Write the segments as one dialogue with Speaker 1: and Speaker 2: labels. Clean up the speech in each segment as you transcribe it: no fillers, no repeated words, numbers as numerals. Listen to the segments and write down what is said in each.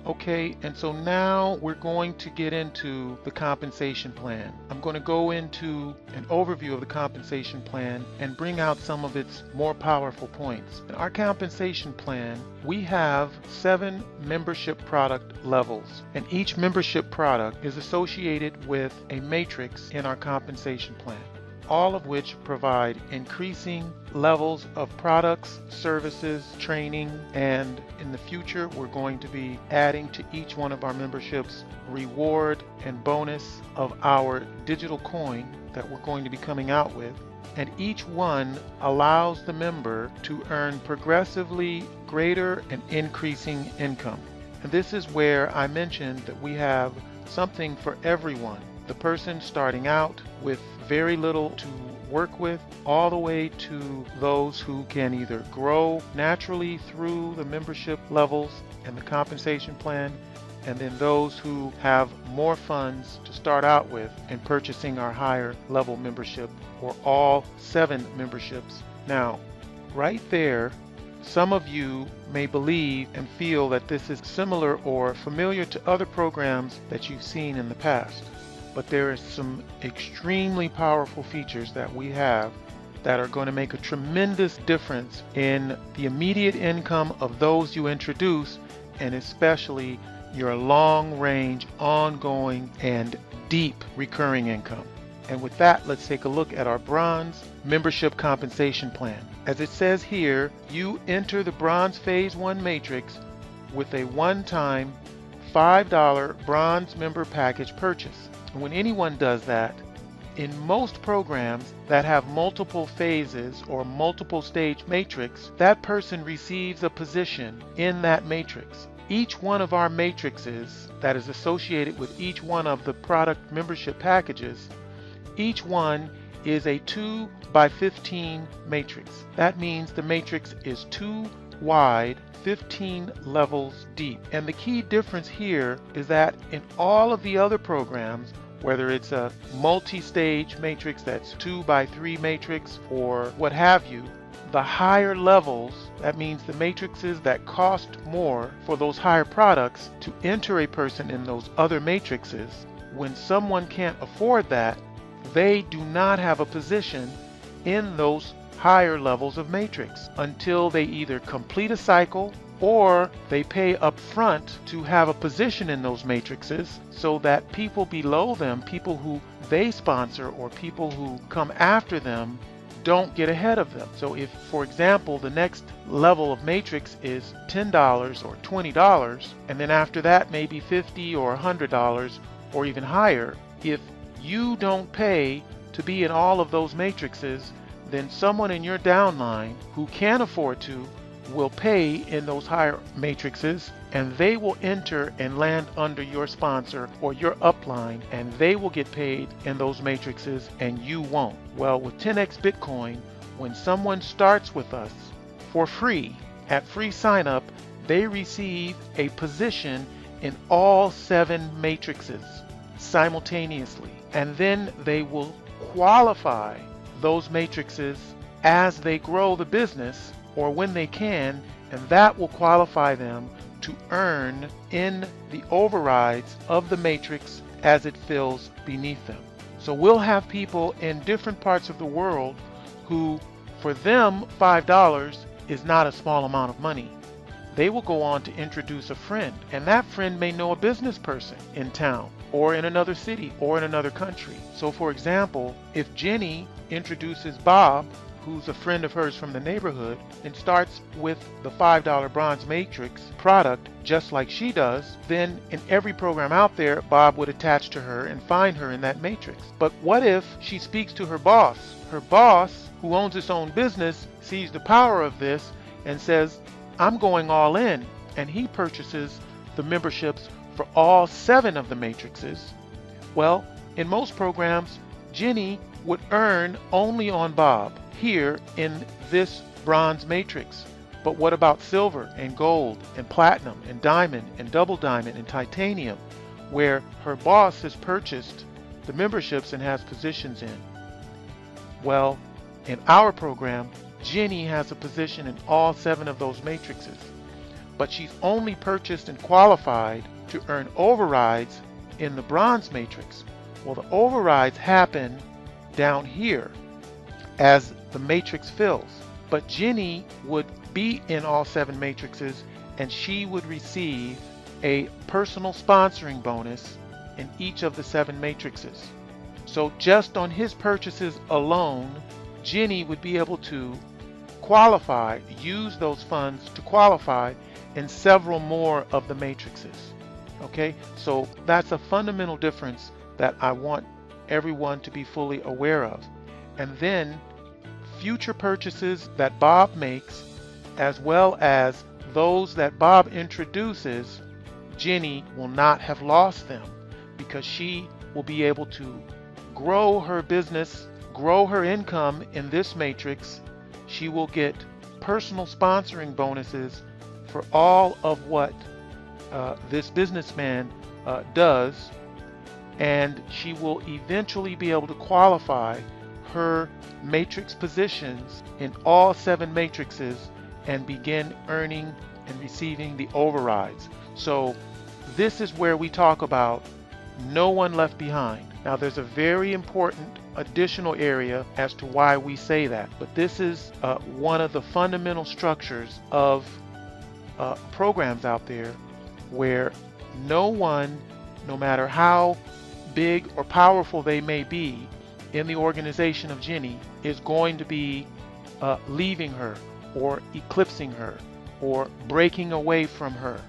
Speaker 1: Okay, and so now we're going to get into the compensation plan. I'm going to go into an overview of the compensation plan and bring out some of its more powerful points. In our compensation plan, we have 7 membership product levels, and each membership product is associated with a matrix in our compensation plan, all of which provide increasing levels of products, services, training, and in the future we're going to be adding to each one of our memberships reward and bonus of our digital coin that we're going to be coming out with. And each one allows the member to earn progressively greater and increasing income. And this is where I mentioned that we have something for everyone. The person starting out with very little to work with, all the way to those who can either grow naturally through the membership levels and the compensation plan, and then those who have more funds to start out with in purchasing our higher level membership, or all 7 memberships. Now, right there, some of you may believe and feel that this is similar or familiar to other programs that you've seen in the past. But there are some extremely powerful features that we have that are going to make a tremendous difference in the immediate income of those you introduce, and especially your long-range, ongoing, and deep recurring income. And with that, let's take a look at our Bronze membership compensation plan. As it says here, you enter the Bronze Phase 1 matrix with a one-time $5 Bronze member package purchase. And when anyone does that, in most programs that have multiple phases or multiple stage matrix, that person receives a position in that matrix. Each one of our matrices that is associated with each one of the product membership packages, each one is a 2 by 15 matrix. That means the matrix is 2 wide, 15 levels deep. And the key difference here is that in all of the other programs, whether it's a multi-stage matrix that's 2 by 3 matrix or what have you, the higher levels, that means the matrices that cost more for those higher products to enter a person in those other matrices, when someone can't afford that, they do not have a position in those higher levels of matrix until they either complete a cycle or they pay up front to have a position in those matrices, so that people below them, people who they sponsor or people who come after them, don't get ahead of them. So if, for example, the next level of matrix is $10 or $20, and then after that maybe $50 or $100 or even higher, if you don't pay to be in all of those matrices, then someone in your downline who can afford to will pay in those higher matrices, and they will enter and land under your sponsor or your upline, and they will get paid in those matrices and you won't. Well, with 10x Bitcoin, when someone starts with us for free at free sign up, they receive a position in all 7 matrices simultaneously, and then they will qualify those matrices as they grow the business or when they can, and that will qualify them to earn in the overrides of the matrix as it fills beneath them. So we'll have people in different parts of the world who, for them, $5 is not a small amount of money. They will go on to introduce a friend, and that friend may know a business person in town or in another city or in another country. So for example, if Jenny introduces Bob, who's a friend of hers from the neighborhood, and starts with the $5 Bronze Matrix product just like she does, then in every program out there, Bob would attach to her and find her in that matrix. But what if she speaks to her boss? Her boss, who owns his own business, sees the power of this and says, I'm going all in, and he purchases the memberships for all 7 of the matrices. Well, in most programs, Jenny would earn only on Bob here in this Bronze Matrix. But what about silver and gold and platinum and diamond and double diamond and titanium, where her boss has purchased the memberships and has positions in? Well, in our program, Jenny has a position in all 7 of those matrices. but she's only purchased and qualified to earn overrides in the bronze matrix. Well, the overrides happen down here as the matrix fills, but Jenny would be in all 7 matrices, and she would receive a personal sponsoring bonus in each of the 7 matrices. So just on his purchases alone, Jenny would be able to qualify, use those funds to qualify in several more of the matrices. Okay, so that's a fundamental difference that I want everyone to be fully aware of. And then future purchases that Bob makes, as well as those that Bob introduces, Jenny will not have lost them, because she will be able to grow her business, grow her income in this matrix. She will get personal sponsoring bonuses for all of what this businessman does, and she will eventually be able to qualify her matrix positions in all 7 matrices and begin earning and receiving the overrides. So this is where we talk about no one left behind. Now there's a very important additional area as to why we say that, but this is one of the fundamental structures of programs out there where no one, no matter how big or powerful they may be in the organization of Jenny, is going to be leaving her or eclipsing her or breaking away from her.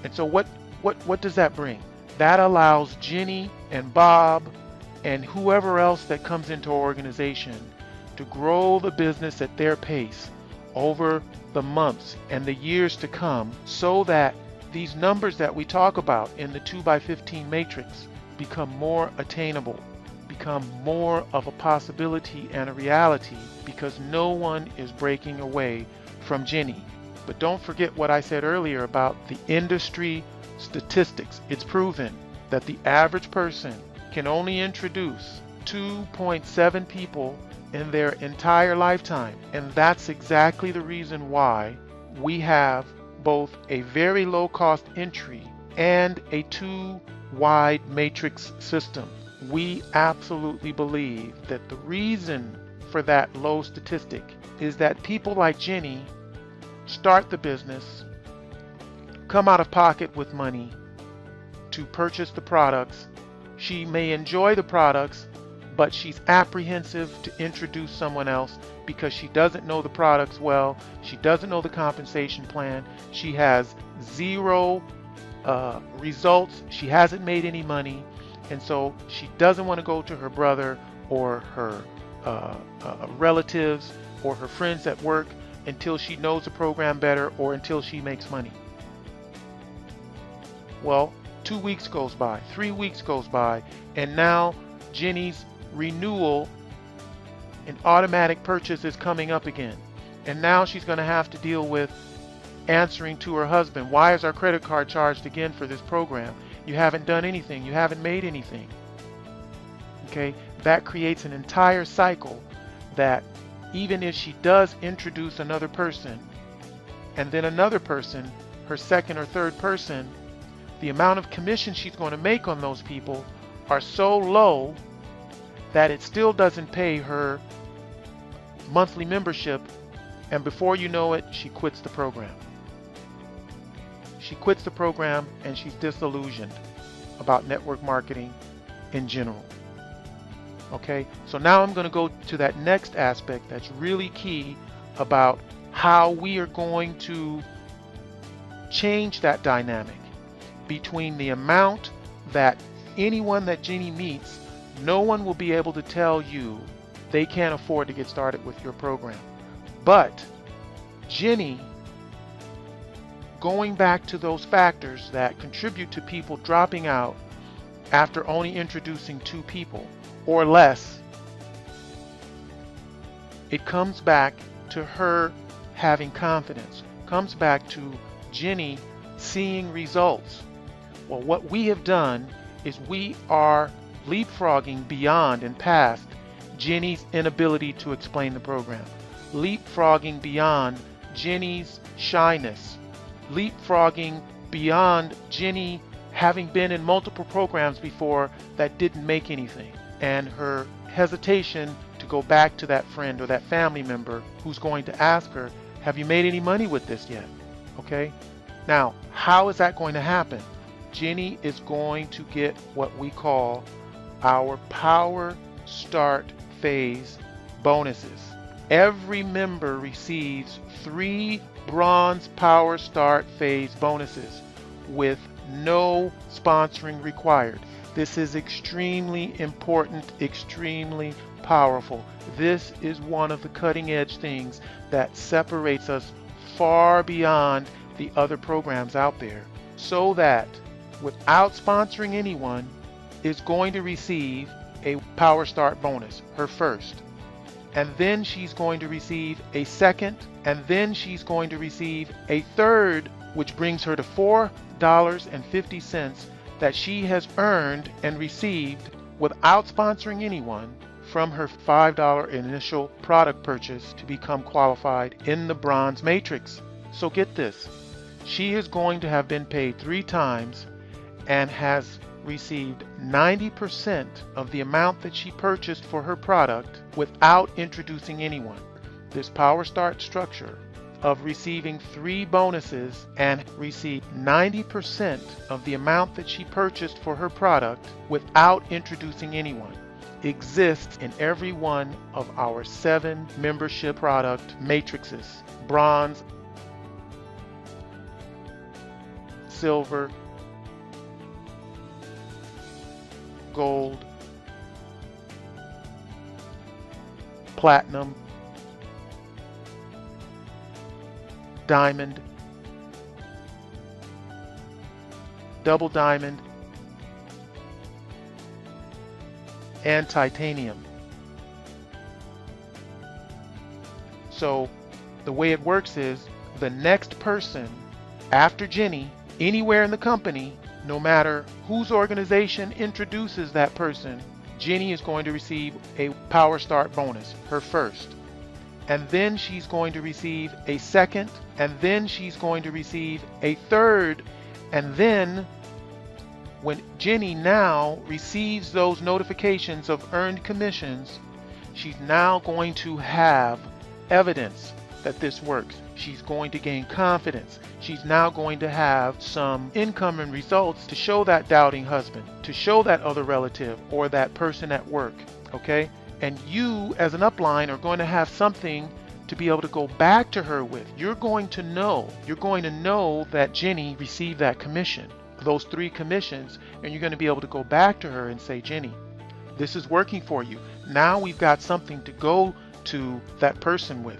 Speaker 1: And so what does that bring? That allows Jenny and Bob and whoever else that comes into our organization to grow the business at their pace over the months and the years to come, so that these numbers that we talk about in the 2x15 matrix become more attainable, become more of a possibility and a reality, because no one is breaking away from Jenny. But don't forget what I said earlier about the industry statistics. It's proven that the average person can only introduce 2.7 people in their entire lifetime. And that's exactly the reason why we have both a very low cost entry and a 2-wide matrix system. We absolutely believe that the reason for that low statistic is that people like Jenny start the business, come out of pocket with money to purchase the products. She may enjoy the products, but she's apprehensive to introduce someone else because she doesn't know the products well. She doesn't know the compensation plan. She has zero results. She hasn't made any money. And so she doesn't want to go to her brother or her relatives or her friends at work until she knows the program better or until she makes money. Well, 2 weeks goes by, 3 weeks goes by, and now Jenny's renewal and automatic purchase is coming up again. And now she's going to have to deal with answering to her husband, why is our credit card charged again for this program? You haven't done anything. You haven't made anything. Okay, that creates an entire cycle that even if she does introduce another person and then another person, her second or third person, the amount of commission she's going to make on those people are so low that it still doesn't pay her monthly membership, and before you know it, she quits the program. She quits the program and she's disillusioned about network marketing in general. Okay, so now I'm going to go to that next aspect that's really key about how we are going to change that dynamic between the amount that anyone that Jenny meets, no one will be able to tell you they can't afford to get started with your program. But Jenny, going back to those factors that contribute to people dropping out after only introducing 2 people or less, it comes back to her having confidence, comes back to Jenny seeing results. Well, what we have done is we are leapfrogging beyond and past Jenny's inability to explain the program, leapfrogging beyond Jenny's shyness, leapfrogging beyond Jenny having been in multiple programs before that didn't make anything, and her hesitation to go back to that friend or that family member who's going to ask her, have you made any money with this yet? Okay? Now, how is that going to happen? Jenny is going to get what we call our Power Start Phase bonuses. Every member receives 3 Bronze Power Start Phase bonuses with no sponsoring required. This is extremely important, extremely powerful. This is one of the cutting edge things that separates us far beyond the other programs out there, so that without sponsoring anyone is going to receive a Power Start bonus, her first. And then she's going to receive a second, and then she's going to receive a third, which brings her to $4.50 that she has earned and received without sponsoring anyone from her $5 initial product purchase to become qualified in the Bronze Matrix. So get this, she is going to have been paid 3 times and has received 90% of the amount that she purchased for her product without introducing anyone. This Power Start structure of receiving 3 bonuses and receive 90% of the amount that she purchased for her product without introducing anyone exists in every one of our 7 membership product matrices: Bronze, Silver, Gold, Platinum, Diamond, Double Diamond, and Titanium. So the way it works is the next person after Jenny, anywhere in the company, no matter whose organization introduces that person, Jenny is going to receive a Power Start bonus, her first. And then she's going to receive a second, and then she's going to receive a third, and then when Jenny now receives those notifications of earned commissions, she's now going to have evidence that this works. She's going to gain confidence. She's now going to have some income and results to show that doubting husband, to show that other relative or that person at work, okay? And you as an upline are going to have something to be able to go back to her with. You're going to know that Jenny received that commission, those 3 commissions, and you're going to be able to go back to her and say, Jenny, this is working for you. Now we've got something to go to that person with.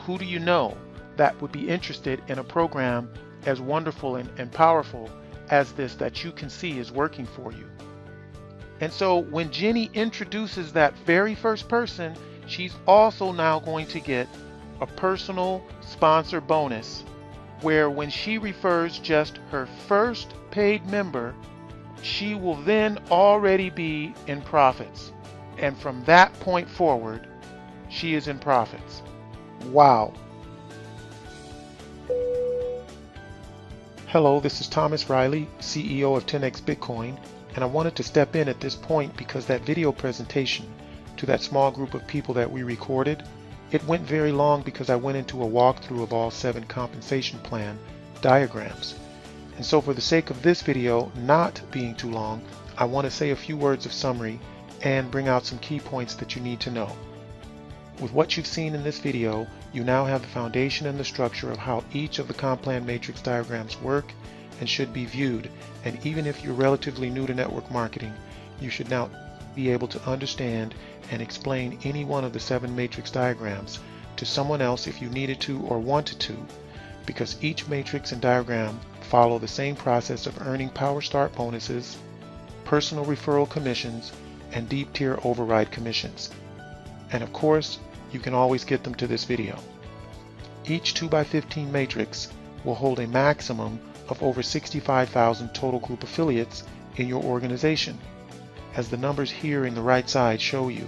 Speaker 1: Who do you know that would be interested in a program as wonderful and powerful as this that you can see is working for you? And so when Jenny introduces that very first person, she's also now going to get a personal sponsor bonus, where when she refers just her first paid member, she will then already be in profits. And from that point forward, she is in profits. Wow. Hello, this is Thomas Riley, CEO of 10x Bitcoin, and I wanted to step in at this point because that video presentation to that small group of people that we recorded, it went very long because I went into a walkthrough of all 7 compensation plan diagrams. And so for the sake of this video not being too long, I want to say a few words of summary and bring out some key points that you need to know. With what you've seen in this video, you now have the foundation and the structure of how each of the comp plan matrix diagrams work and should be viewed. And even if you're relatively new to network marketing, you should now be able to understand and explain any one of the 7 matrix diagrams to someone else if you needed to or wanted to, because each matrix and diagram follow the same process of earning Power Start bonuses, personal referral commissions, and deep tier override commissions. And of course, you can always get them to this video. Each 2x15 matrix will hold a maximum of over 65,000 total group affiliates in your organization, as the numbers here in the right side show you.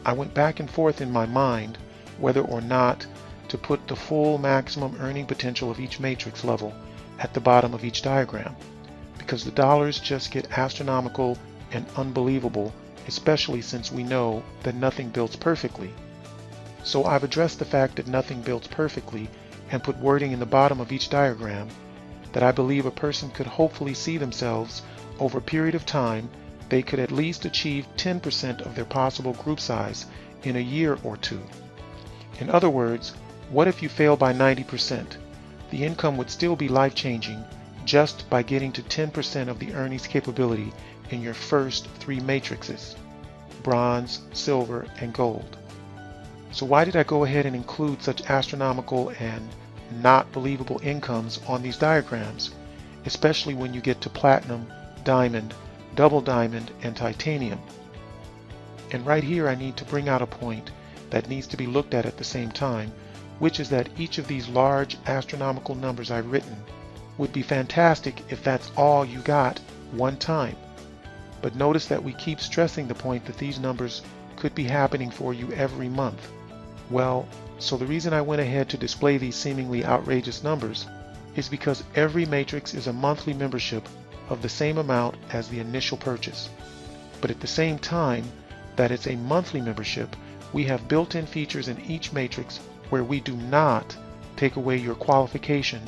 Speaker 1: I went back and forth in my mind whether or not to put the full maximum earning potential of each matrix level at the bottom of each diagram, because the dollars just get astronomical and unbelievable, especially since we know that nothing builds perfectly. So I've addressed the fact that nothing builds perfectly and put wording in the bottom of each diagram that I believe a person could hopefully see themselves over a period of time they could at least achieve 10% of their possible group size in a year or two. In other words, what if you fail by 90%? The income would still be life-changing just by getting to 10% of the earnings capability in your first 3 matrices: bronze, silver, and gold. So why did I go ahead and include such astronomical and not believable incomes on these diagrams, especially when you get to platinum, diamond, double diamond, and titanium? And right here I need to bring out a point that needs to be looked at the same time, which is that each of these large astronomical numbers I've written would be fantastic if that's all you got one time. But notice that we keep stressing the point that these numbers could be happening for you every month. Well, so the reason I went ahead to display these seemingly outrageous numbers is because every matrix is a monthly membership of the same amount as the initial purchase. But at the same time that it's a monthly membership, we have built-in features in each matrix where we do not take away your qualification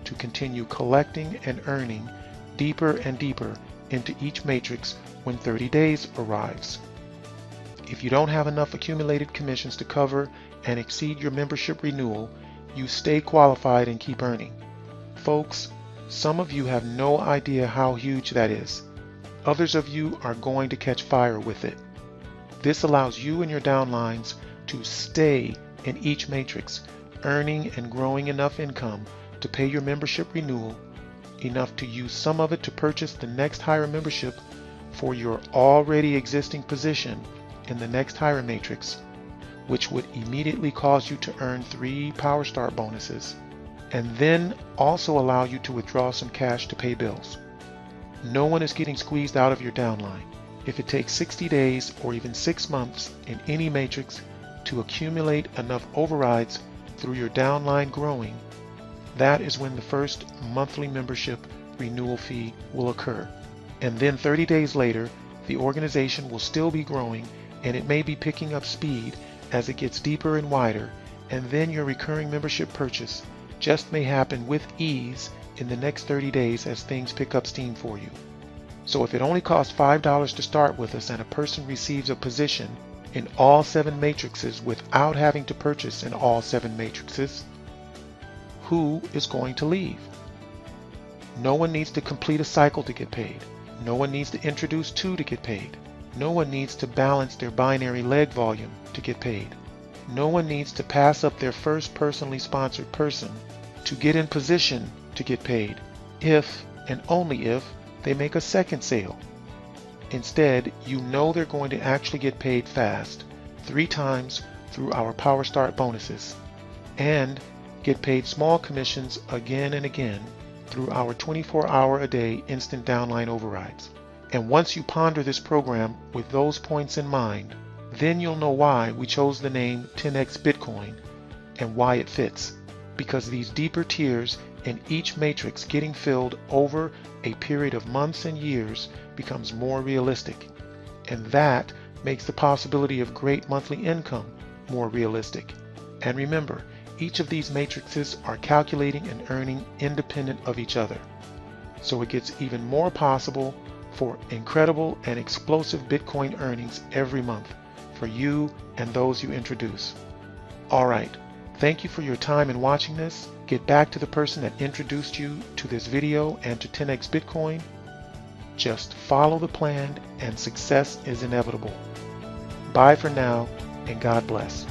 Speaker 1: to continue collecting and earning deeper and deeper into each matrix when 30 days arrives. If you don't have enough accumulated commissions to cover and exceed your membership renewal, you stay qualified and keep earning. Folks, some of you have no idea how huge that is. Others of you are going to catch fire with it. This allows you and your downlines to stay in each matrix, earning and growing enough income to pay your membership renewal, enough to use some of it to purchase the next higher membership for your already existing position in the next higher matrix, which would immediately cause you to earn 3 Power Start bonuses, and then also allow you to withdraw some cash to pay bills. No one is getting squeezed out of your downline. If it takes 60 days or even 6 months in any matrix to accumulate enough overrides through your downline growing, that is when the first monthly membership renewal fee will occur. And then 30 days later, the organization will still be growing, and it may be picking up speed as it gets deeper and wider, and then your recurring membership purchase just may happen with ease in the next 30 days as things pick up steam for you. So if it only costs $5 to start with us and a person receives a position in all 7 matrices without having to purchase in all 7 matrices, who is going to leave? No one needs to complete a cycle to get paid. No one needs to introduce 2 to get paid. No one needs to balance their binary leg volume to get paid. No one needs to pass up their first personally sponsored person to get in position to get paid, if and only if they make a second sale. Instead, you know they're going to actually get paid fast 3 times through our Power Start bonuses, and get paid small commissions again and again through our 24-hour-a-day instant downline overrides. And once you ponder this program with those points in mind, then you'll know why we chose the name 10x BitCoin and why it fits. Because these deeper tiers in each matrix getting filled over a period of months and years becomes more realistic. And that makes the possibility of great monthly income more realistic. And remember, each of these matrices are calculating and earning independent of each other. So it gets even more possible for incredible and explosive Bitcoin earnings every month for you and those you introduce. All right, thank you for your time in watching this. Get back to the person that introduced you to this video and to 10x Bitcoin. Just follow the plan and success is inevitable. Bye for now, and God bless.